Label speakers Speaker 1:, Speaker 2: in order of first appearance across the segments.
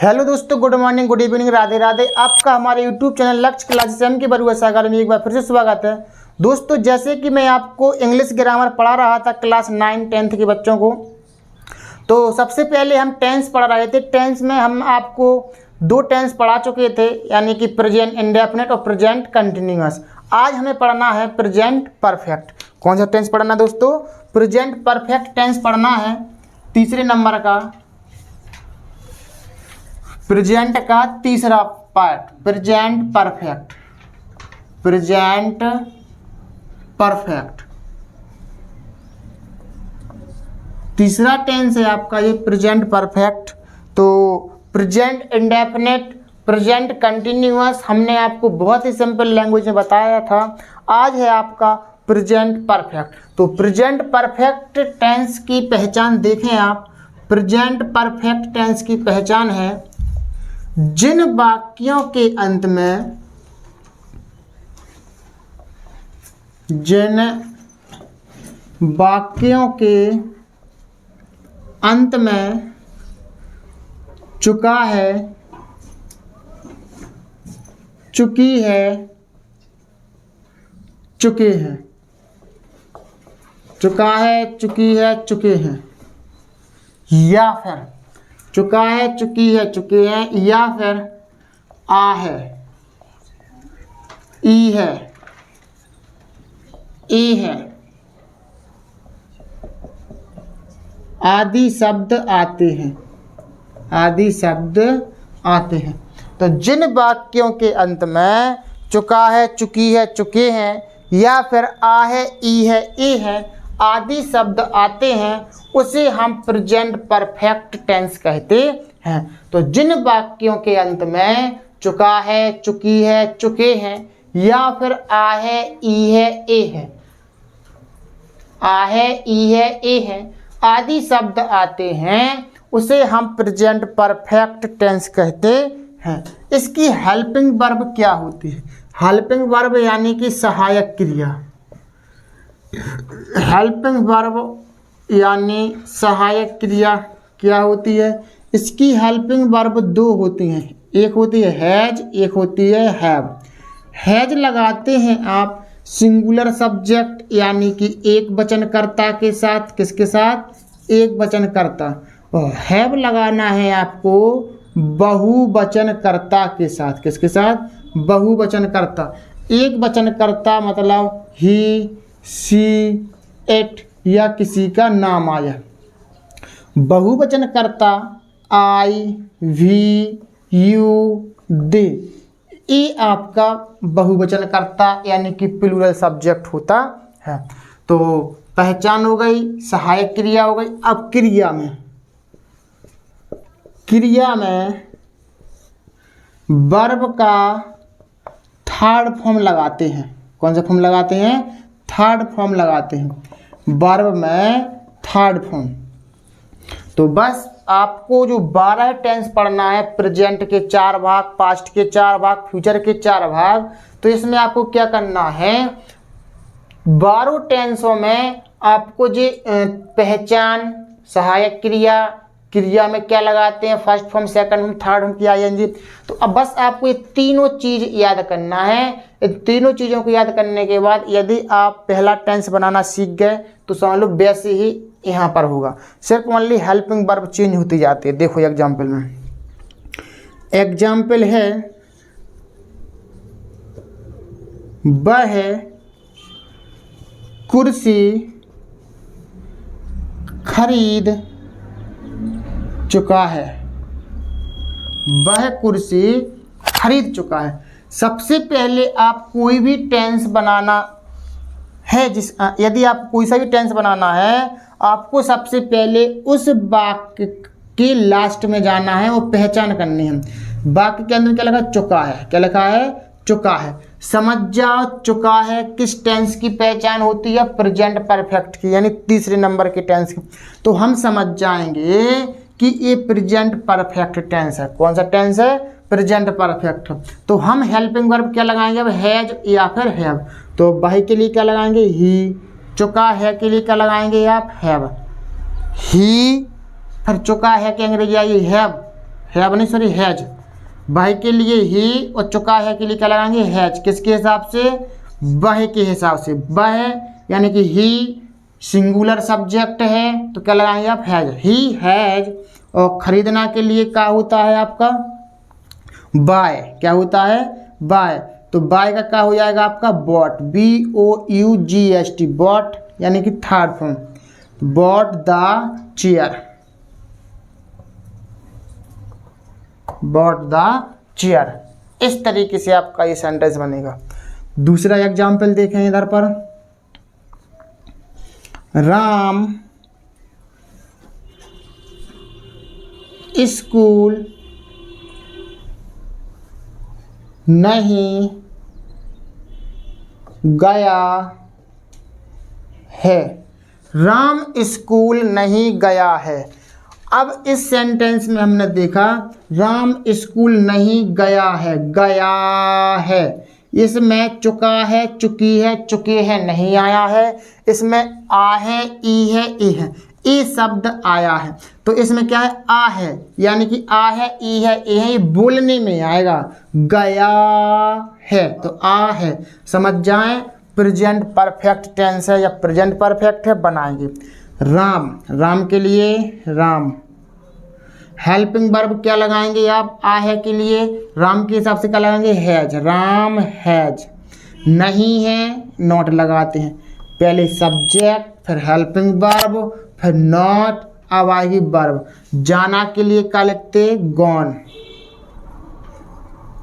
Speaker 1: Hello दोस्तों, good morning, good evening, Radhe Radhe. आपका हमारे यूट्यूब चैनल लक्ष्य क्लासेस एम की बरुआ सागर में एक बार फिर से स्वागत है। दोस्तों, जैसे कि मैं आपको इंग्लिश ग्रामर पढ़ा रहा था क्लास 9 10th के बच्चों को, तो सबसे पहले हम टेंस पढ़ा रहे थे। टेंस में हम आपको दो टेंस पढ़ा चुके थे, यानी कि प्रेजेंट इंडेफिनिट और प्रेजेंट कंटिन्यूअस। आज हमें पढ़ना है प्रेजेंट परफेक्ट। कौन सा टेंस पढ़ना दोस्तों? प्रेजेंट परफेक्ट टेंस पढ़ना है, तीसरे नंबर का, प्रेजेंट का तीसरा part, present perfect. Present perfect तीसरा टेंस है आपका ये प्रेजेंट परफेक्ट। तो प्रेजेंट इंडेफिनिट, प्रेजेंट कंटिन्यूअस हमने आपको बहुत ही सिंपल लैंग्वेज में बताया था। आज है आपका प्रेजेंट परफेक्ट। तो प्रेजेंट परफेक्ट टेंस की पहचान देखें आप। प्रेजेंट परफेक्ट टेंस की पहचान है जिन वाक्यों के अंत में, जिन वाक्यों के अंत में चुका है, चुकी है, चुके हैं, चुका है, चुकी है, चुके हैं, या फिर चुका है, चुकी है, चुके हैं, या फिर आ है, ई है, ए है, आदि शब्द आते हैं, आदि शब्द आते हैं। तो जिन वाक्यों के अंत में चुका है, चुकी है, चुके हैं, या फिर आ है, ई है, ए है, आदि शब्द आते हैं, उसे हम प्रेजेंट परफेक्ट टेंस कहते हैं। तो जिन वाक्यों के अंत में चुका है, चुकी है, चुके हैं, या फिर आ है, ई है, ए है, आ है, ई है, ए है, आदि शब्द आते हैं, उसे हम प्रेजेंट परफेक्ट टेंस कहते हैं। इसकी हेल्पिंग वर्ब क्या होती है? हेल्पिंग वर्ब यानी कि सहायक क्रिया। हेल्पिंग वर्ब यानी सहायक क्रिया क्या होती है? इसकी हेल्पिंग वर्ब दो होती हैं, एक होती है हैज, एक होती है हैव। हैज लगाते हैं आप सिंगुलर सब्जेक्ट यानी कि एक वचनकर्ता के साथ, किसके साथ? एक वचनकर्ता। और हैव लगाना है आपको बहुवचनकर्ता के साथ, किसके साथ? बहुवचनकर्ता। एक वचनकर्ता मतलब ही, सी, इट या किसी का नाम आया। बहुवचनकर्ता आई, वी, यू, दे, ये आपका बहुवचनकर्ता यानी कि प्लूरल सब्जेक्ट होता है। तो पहचान हो गई, सहायक क्रिया हो गई। अब क्रिया में, क्रिया में वर्ब का थर्ड फॉर्म लगाते हैं। कौन सा फॉर्म लगाते हैं? थर्ड फॉर्म लगाते हैं वर्ब में, थर्ड फॉर्म। तो बस आपको जो 12 टेंस पढ़ना है, प्रेजेंट के 4 भाग, पास्ट के 4 भाग, फ्यूचर के 4 भाग, तो इसमें आपको क्या करना है? 12 टेंसों में आपको जो पहचान, सहायक क्रिया, क्रिया में क्या लगाते हैं, first form, second form, third form की आईएनजी। तो अब बस आपको ये तीनों चीज याद करना है। इन तीनों चीज़ों को याद करने के बाद यदि आप पहला टेंस बनाना सीख गए तो समझ लो वैसे ही यहाँ पर होगा। सिर्फ ओनली हेल्पिंग वर्ब चेंज होती जाती है। देखो एग्जाम्पल में, एग्जाम्पल है वह कुर्सी खरीद चुका है, वह कुर्सी खरीद चुका है। सबसे पहले आप कोई भी टेंस बनाना है, यदि आप कोई सा भी टेंस बनाना है, आपको सबसे पहले उस वाक्य के लास्ट में जाना है और पहचान करनी है। वाक्य के अंदर क्या लगा? चुका है। क्या लिखा है? चुका है। समझ जाओ चुका है किस टेंस की पहचान होती है? प्रेजेंट परफेक्ट की, यानी तीसरे नंबर के टेंस की। तो हम समझ जाएंगे कि ये प्रेजेंट परफेक्ट टेंस है। कौन सा टेंस है? Present perfect. तो हम हेल्पिंग वर्ब क्या लगाएंगे? अब हैज या फिर हैव। तो वही के लिए क्या लगाएंगे? ही। चुका है के लिए क्या लगाएंगे आप? हैव। ही। फिर चुका है कि अंग्रेजी आई हैव, हैव नहीं सॉरी हैज, वह के लिए ही और चुका है के लिए क्या लगाएंगे हैज। किसके हिसाब से, वह के हिसाब से। वह यानी कि ही सिंगुलर सब्जेक्ट है तो क्या लगाएंगे आप हैज, ही हैज। और खरीदना के लिए क्या होता है आपका बाय, क्या होता है बाय, तो बाय का क्या हो जाएगा आपका बॉट, BOUGHT बॉट यानी कि third form, bought the chair, bought the chair. इस तरीके से आपका ये सेंटेंस बनेगा। दूसरा एग्जाम्पल देखें इधर पर, राम स्कूल नहीं गया है, राम स्कूल नहीं गया है। अब इस सेंटेंस में हमने देखा राम स्कूल नहीं गया है, इसमें चुका है, चुकी है, चुके हैं नहीं आया है, इसमें आ है, ई है, ई है, ई शब्द आया है। तो इसमें क्या है आ है, यानी कि आ है, ई है, ए है, ये बोलने में आएगा। गया है तो आ है, समझ जाएं प्रेजेंट परफेक्ट टेंस है या प्रेजेंट परफेक्ट है बनाएंगे। राम, राम के लिए राम, हेल्पिंग वर्ब क्या लगाएंगे आप आ है के लिए, राम के हिसाब से क्या लगाएंगे हैज, राम हैज। नहीं है नॉट लगाते हैं, पहले सब्जेक्ट फिर हेल्पिंग वर्ब फिर नॉट, अब आएगी वर्ब। जाना के लिए क्या लिखते gone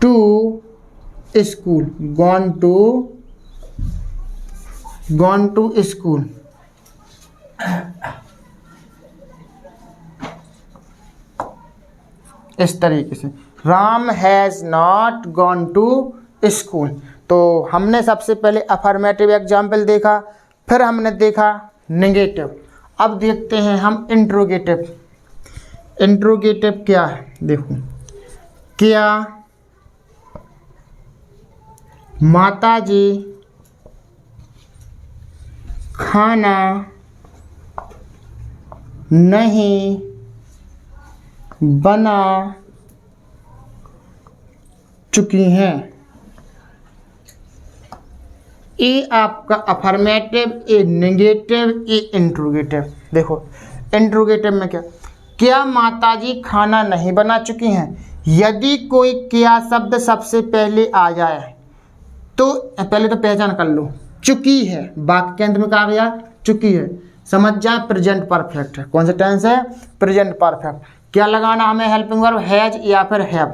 Speaker 1: to school, gone to school. इस तरीके से Ram has not gone to school. तो हमने सबसे पहले अफर्मेटिव एग्जाम्पल देखा, फिर हमने देखा नेगेटिव। अब देखते हैं हम इंट्रोगेटिव। इंट्रोगेटिव क्या है देखो, क्या माताजी खाना नहीं बना चुकी हैं। ए आपका अफर्मेटिव, ए नेगेटिव, ए इंट्रोगेटिव। देखो इंट्रोगेटिव में क्या माताजी खाना नहीं बना चुकी हैं। यदि कोई क्या शब्द सबसे पहले आ जाए तो पहले तो पहचान कर लो, चुकी है, वाक्य के अंत में कहा गया चुकी है, समझ जाए प्रेजेंट परफेक्ट है। कौन सा टेंस है, प्रेजेंट परफेक्ट। क्या लगाना हमें, हेल्पिंग वर्ब हैज या फिर हैव।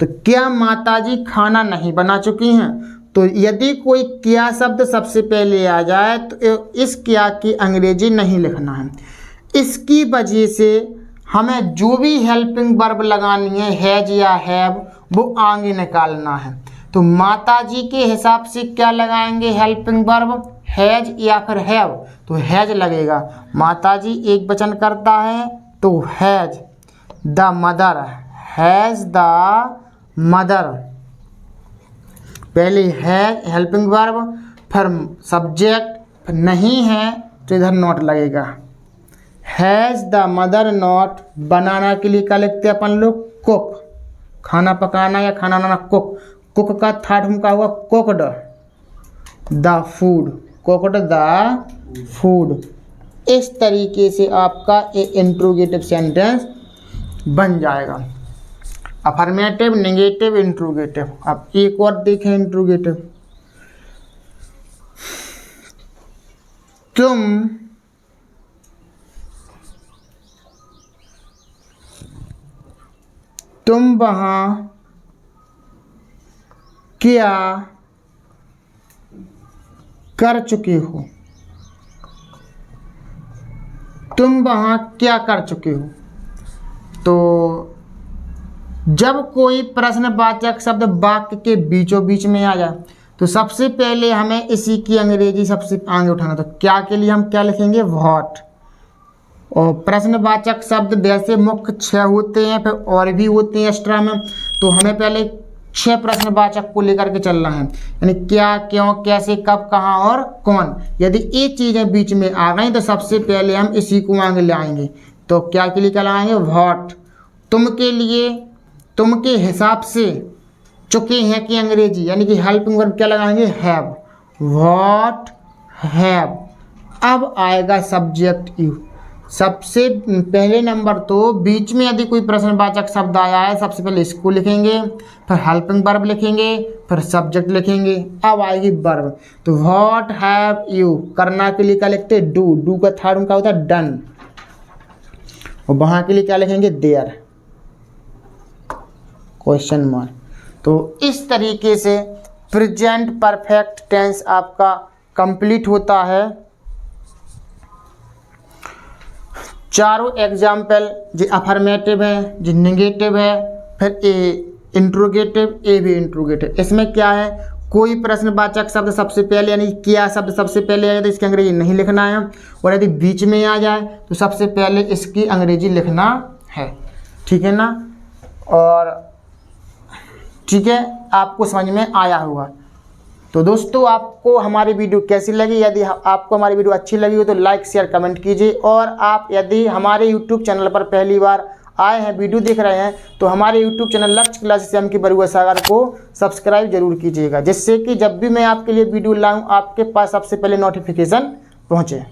Speaker 1: तो क्या माताजी खाना नहीं बना चुकी हैं, तो यदि कोई क्या शब्द सबसे पहले आ जाए तो इस क्या की अंग्रेजी नहीं लिखना है। इसकी वजह से हमें जो भी हेल्पिंग वर्ब लगानी है हैज या हैव वो आगे निकालना है। तो माताजी के हिसाब से क्या लगाएंगे हेल्पिंग वर्ब, हैज या फिर हैव, तो हैज लगेगा। माताजी एक वचन करता है तो has the mother, has the mother. पहले हैज हेल्पिंग वर्ब फिर सब्जेक्ट, फिर नहीं है तो इधर नॉट लगेगा। Has the mother not. बनाना के लिए क्या लिखते हैं अपन लोग, कुक, खाना पकाना या खाना बनाना, कुक। कुक का थर्ड फॉर्म का हुआ cooked the food, cooked the food. इस तरीके से आपका एक इंट्रोगेटिव सेंटेंस बन जाएगा। Affirmative, negative, interrogative. अब एक और देखें इंट्रोगेटिव। तुम वहाँ क्या कर चुके हो, तुम वहाँ क्या कर चुके हो। तो जब कोई प्रश्नवाचक शब्द वाक्य के बीचों बीच में आ जाए तो सबसे पहले हमें इसी की अंग्रेजी सबसे आगे उठाना। तो क्या के लिए हम क्या लिखेंगे, व्हाट। और प्रश्नवाचक शब्द वैसे मुख्य 6 होते हैं, फिर और भी होते हैं एक्स्ट्रा में। तो हमें पहले 6 प्रश्नवाचक को लेकर के चलना है, यानी क्या, क्यों, कैसे, कब, कहाँ और कौन। यदि ये चीज़ें बीच में आ गई तो सबसे पहले हम इसी को आगे लाएंगे। तो क्या के लिए क्या लगाएंगे, व्हाट। तुम के लिए, तुम के हिसाब से, चुके हैं कि अंग्रेजी, यानी कि हेल्पिंग वर्ब क्या लगाएंगे, हैव, व्हाट हैव। अब आएगा सब्जेक्ट यू। सबसे पहले नंबर तो बीच में यदि कोई प्रश्नवाचक शब्द आया है सबसे पहले इसको लिखेंगे, फिर हेल्पिंग वर्ब लिखेंगे, फिर सब्जेक्ट लिखेंगे। अब आएगी वर्ब, तो व्हाट हैव यू करना के लिए क्या लिखते हैं, डू, डू का थर्ड उनका होता है डन, और वहाँ के लिए क्या लिखेंगे, देयर, क्वेश्चन मार्क। तो इस तरीके से प्रेजेंट परफेक्ट टेंस आपका कंप्लीट होता है। चारों एग्जाम्पल जो अफर्मेटिव है, जो निगेटिव है, फिर ए इंट्रोगेटिव, ए भी इंट्रोगेटिव। इसमें क्या है, कोई प्रश्नवाचक शब्द सबसे पहले यानी क्या शब्द सबसे पहले आए तो इसकी अंग्रेजी नहीं लिखना है, और यदि बीच में आ जाए तो सबसे पहले इसकी अंग्रेजी लिखना है, ठीक है ना। और ठीक है, आपको समझ में आया होगा। तो दोस्तों आपको हमारी वीडियो कैसी लगी, यदि आपको हमारी वीडियो अच्छी लगी हो तो लाइक शेयर कमेंट कीजिए, और आप यदि हमारे यूट्यूब चैनल पर पहली बार आए हैं, वीडियो देख रहे हैं, तो हमारे यूट्यूब चैनल लक्ष्य क्लासेस एम के बरुआ सागर को सब्सक्राइब जरूर कीजिएगा, जिससे कि जब भी मैं आपके लिए वीडियो लाऊं आपके पास सबसे पहले नोटिफिकेशन पहुँचे।